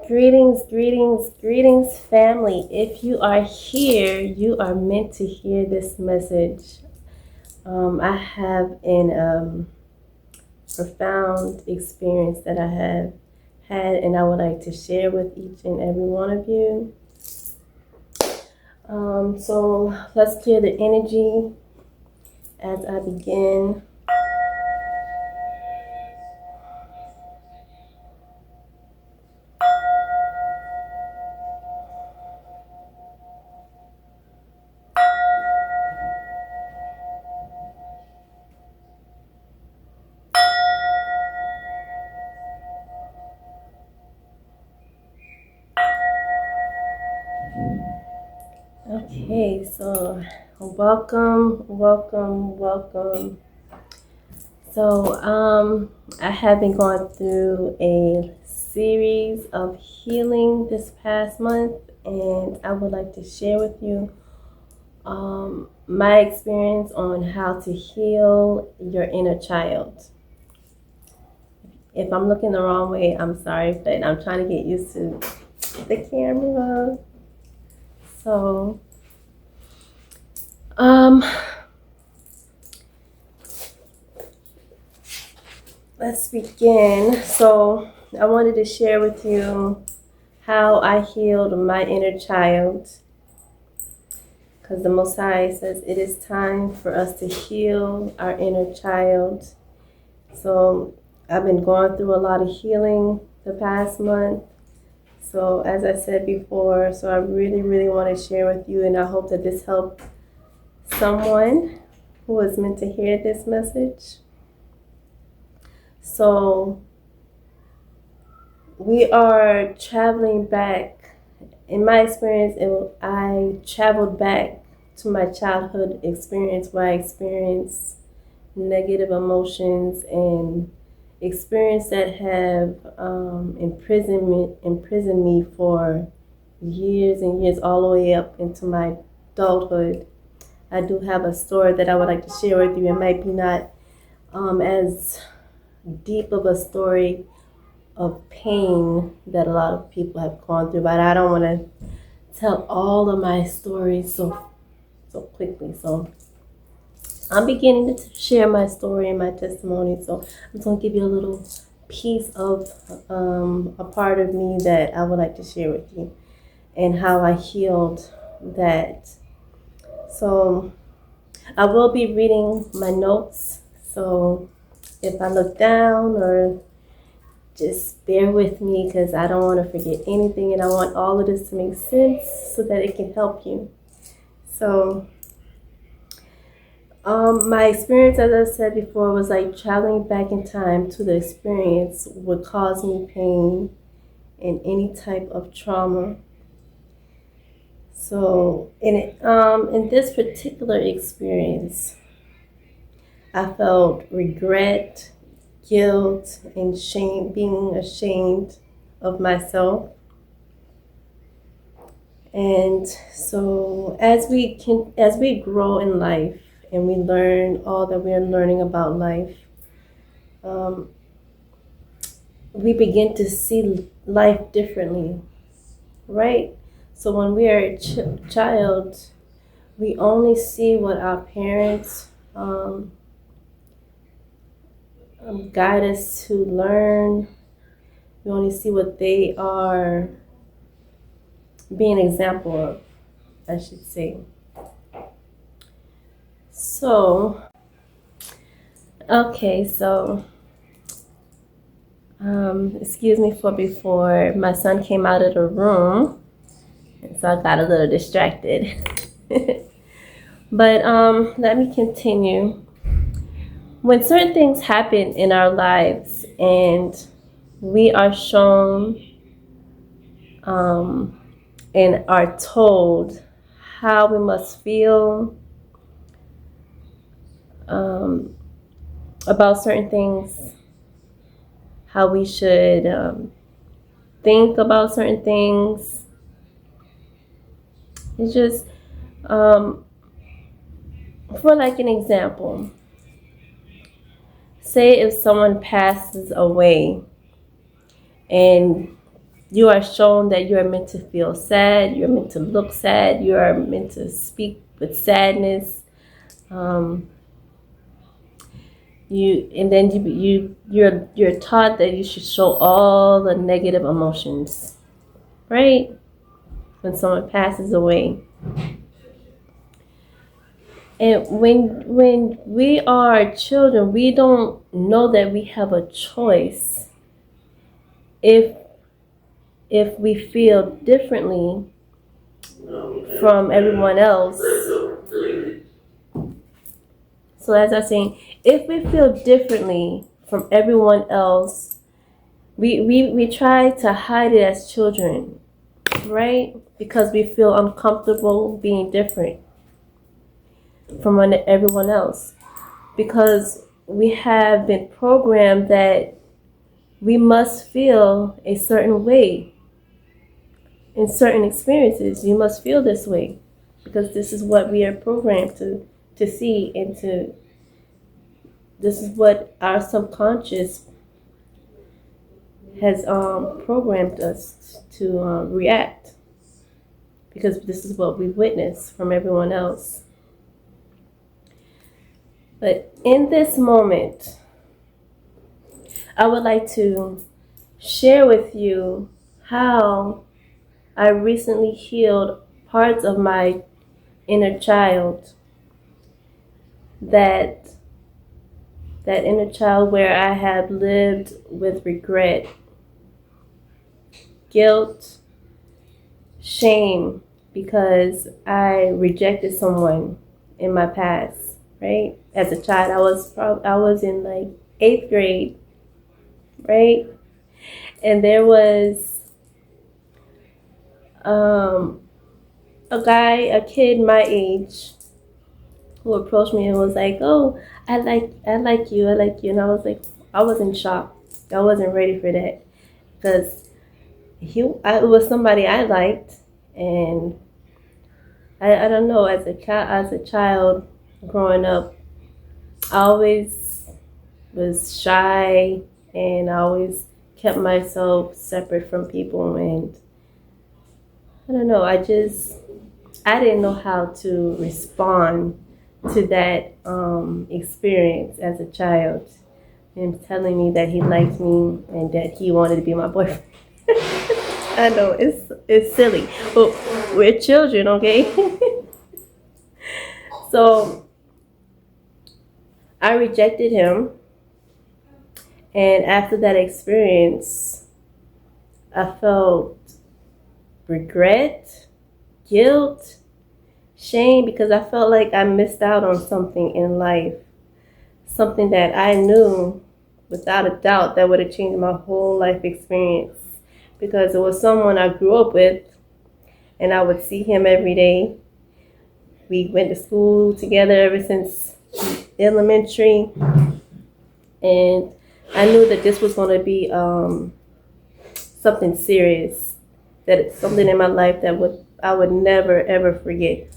Greetings, family. If you are here, you are meant to hear this message. I have an profound experience that I have had, and I would like to share with each and every one of you. So let's clear the energy as I begin. Okay, so welcome. So, I have been going through a series of healing this past month, and I would like to share with you my experience on how to heal your inner child. If I'm looking the wrong way, I'm sorry, but I'm trying to get used to the camera. So, let's begin. So, I wanted to share with you how I healed my inner child, because the Most High says it is time for us to heal our inner child. So I've been going through a lot of healing the past month. So as I said before, so I really want to share with you, and I hope that this helped someone who is meant to hear this message. So we are traveling back. In my experience, I traveled back to my childhood experience where I experienced negative emotions and experience that have imprisoned me for years and years, all the way up into my adulthood. I do have a story that I would like to share with you. It might be not as deep of a story of pain that a lot of people have gone through, but I don't want to tell all of my stories so quickly. So I'm beginning to share my story and my testimony. So I'm going to give you a little piece of a part of me that I would like to share with you and how I healed that. So I will be reading my notes. So if I look down, or just bear with me, because I don't want to forget anything, and I want all of this to make sense so that it can help you. So my experience, as I said before, was like traveling back in time to the experience would cause me pain and any type of trauma. So in this particular experience, I felt regret, guilt, and shame, being ashamed of myself. And so as we grow in life and we learn all that we're learning about life, we begin to see life differently, right? So when we are a child, we only see what our parents guide us to learn. We only see what they are being an example of, I should say. So, okay, so excuse me for before my son came out of the room, and so I got a little distracted. But let me continue. When certain things happen in our lives and we are shown and are told how we must feel about certain things, how we should think about certain things. It's just, for like an example, say if someone passes away and You are shown that you are meant to feel sad. You're meant to look sad. You are meant to speak with sadness. Um, you're taught that you should show all the negative emotions, right? When someone passes away. And when we are children, we don't know that we have a choice if we feel differently from everyone else. So as I was saying, if we feel differently from everyone else, we try to hide it as children, right? Because we feel uncomfortable being different from everyone else. Because we have been programmed that we must feel a certain way in certain experiences. You must feel this way because this is what we are programmed to see and to. This is what our subconscious has programmed us to react because this is what we witness from everyone else. But in this moment, I would like to share with you how I recently healed parts of my inner child, that inner child where I have lived with regret, guilt, shame because I rejected someone in my past, right? As a child, I was in like 8th grade, right? And there was a kid my age who approached me and was like, "Oh, I like you, and I was like, I was in shock. I wasn't ready for that because it was somebody I liked, and I don't know. As a child growing up, I always was shy, and I always kept myself separate from people, and I don't know. I didn't know how to respond to that experience as a child. Him telling me that he liked me and that he wanted to be my boyfriend. I know it's silly, but we're children, okay? So I rejected him, and after that experience, I felt regret, guilt, shame because I felt like I missed out on something in life, something that I knew without a doubt that would have changed my whole life experience because it was someone I grew up with and I would see him every day. We went to school together ever since elementary, and I knew that this was going to be something serious, that it's something in my life that I would never ever forget.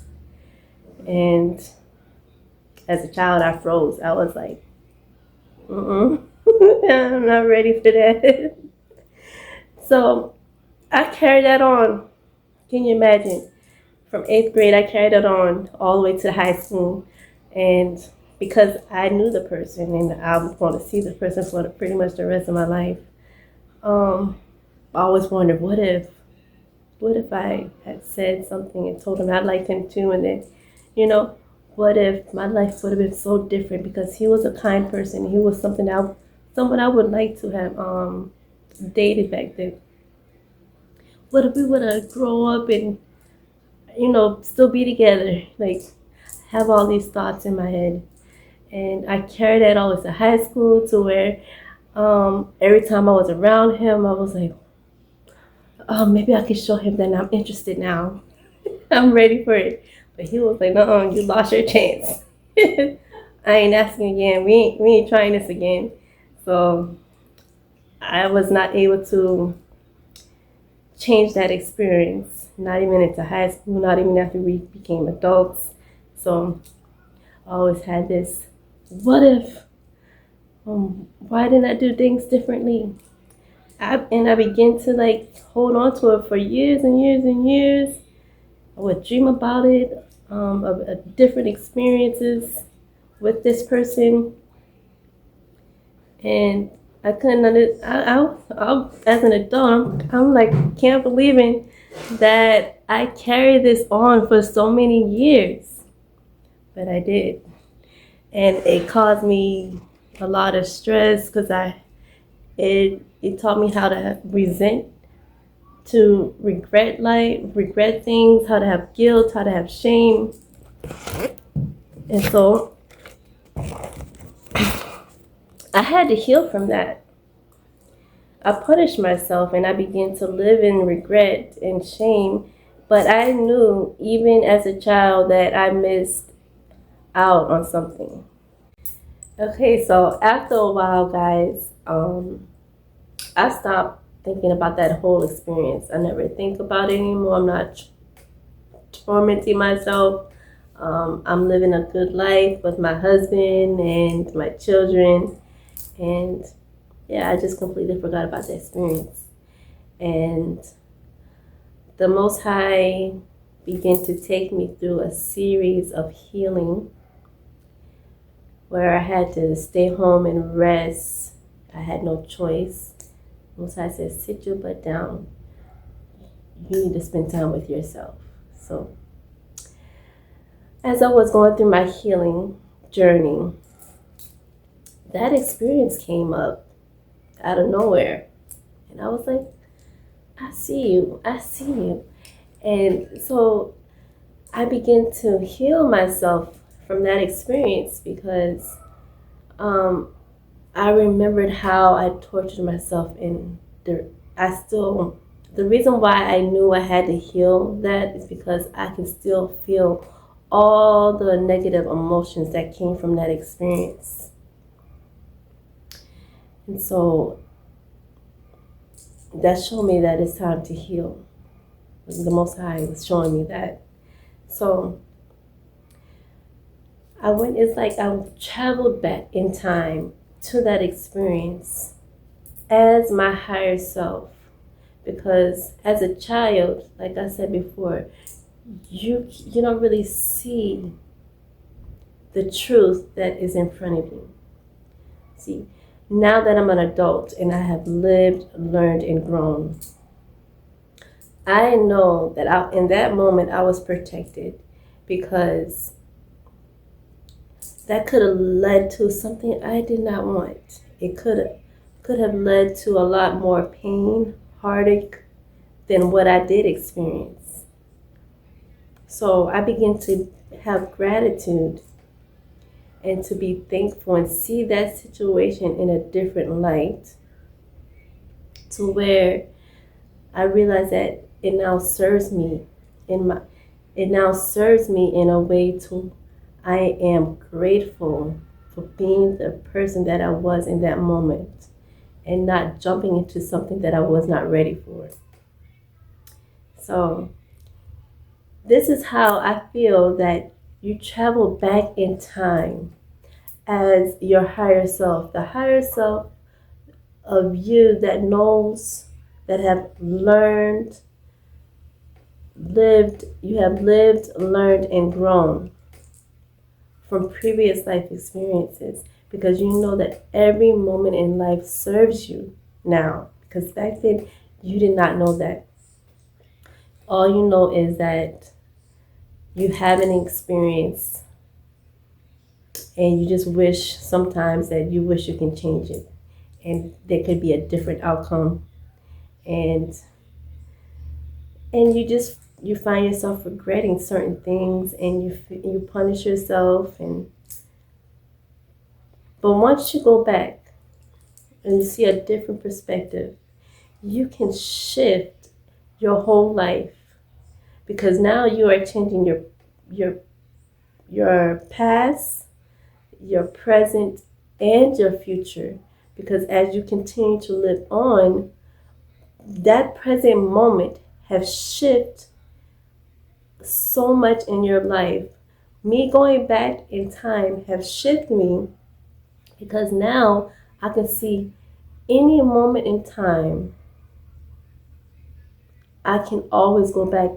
And as a child, I froze. I was like, I'm not ready for that. So I carried that on. Can you imagine? From 8th grade, I carried it on all the way to high school. And because I knew the person and I was going to see the person for pretty much the rest of my life, I always wondered, what if I had said something and told him I liked him too, and then, what if my life would have been so different because he was a kind person. He was someone I would like to have dated back then. What if we would have grown up and, still be together? Like, have all these thoughts in my head. And I carried that always to high school to where every time I was around him, I was like, oh, maybe I could show him that I'm interested now. I'm ready for it. But he was like, no, you lost your chance. I ain't asking again. We ain't trying this again. So I was not able to change that experience. Not even into high school, not even after we became adults. So I always had this, what if? Why didn't I do things differently? I began to like hold on to it for years and years and years. I would dream about it, of different experiences with this person, and I couldn't as an adult, I'm like, can't believing that I carried this on for so many years, but I did, and it caused me a lot of stress because it taught me how to resent, to regret things, how to have guilt, how to have shame, and so I had to heal from that. I punished myself and I began to live in regret and shame. But I knew, even as a child, that I missed out on something. Okay, so after a while, guys, I stopped thinking about that whole experience. I never think about it anymore. I'm not tormenting myself. I'm living a good life with my husband and my children. And yeah, I just completely forgot about the experience. And the Most High began to take me through a series of healing where I had to stay home and rest. I had no choice. The Most High said, sit your butt down. You need to spend time with yourself. So as I was going through my healing journey, that experience came up out of nowhere. And I was like, I see you. I see you. And so I began to heal myself from that experience because I remembered how I tortured myself, and the reason why I knew I had to heal that is because I can still feel all the negative emotions that came from that experience. And so that showed me that it's time to heal. The Most High was showing me that. So it's like I traveled back in time to that experience as my higher self. Because as a child, like I said before, you don't really see the truth that is in front of you. See, now that I'm an adult and I have lived, learned, and grown, I know that in that moment I was protected, because that could have led to something I did not want. It could have led to a lot more pain, heartache than what I did experience. So I began to have gratitude and to be thankful and see that situation in a different light, to where I realize that it now serves me in a way to I am grateful for being the person that I was in that moment and not jumping into something that I was not ready for. So this is how I feel that you travel back in time as your higher self, the higher self of you that knows, that have you have lived, learned, and grown from previous life experiences, because you know that every moment in life serves you now. Because back then, you did not know that. All you know is that you have an experience and you just wish sometimes that you wish you can change it. And there could be a different outcome. And you find yourself regretting certain things, and you punish yourself. But once you go back and you see a different perspective, you can shift your whole life, because now you are changing your past, your present, and your future. Because as you continue to live on, that present moment have shifted so much in your life. Me going back in time have shifted me, because now I can see any moment in time, I can always go back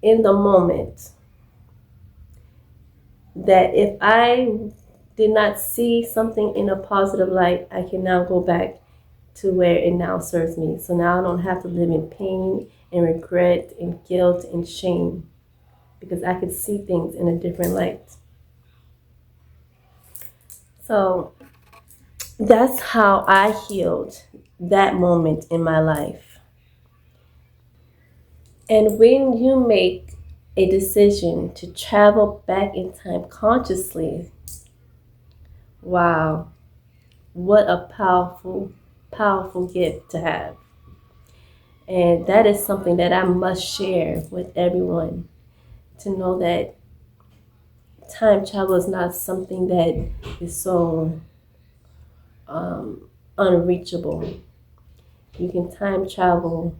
in the moment that if I did not see something in a positive light, I can now go back to where it now serves me. So now I don't have to live in pain and regret and guilt and shame because I could see things in a different light. So that's how I healed that moment in my life. And when you make a decision to travel back in time consciously, wow, what a powerful, powerful gift to have. And that is something that I must share with everyone, to know that time travel is not something that is so unreachable. You can time travel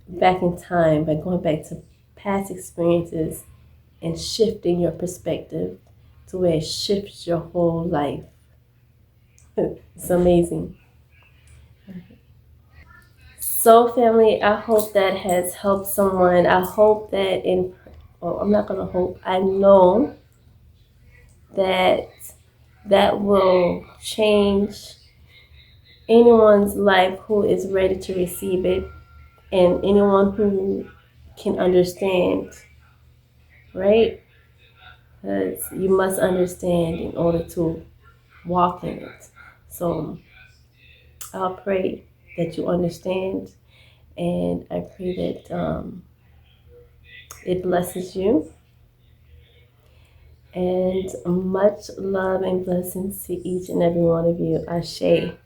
back in time by going back to past experiences and shifting your perspective to where it shifts your whole life. It's amazing. So, family, I hope that has helped someone. I hope that well, I'm not going to hope, I know that that will change anyone's life who is ready to receive it, and anyone who can understand, right? Because you must understand in order to walk in it. So I'll pray that you understand, and I pray that it blesses you. And much love and blessings to each and every one of you. Ashe.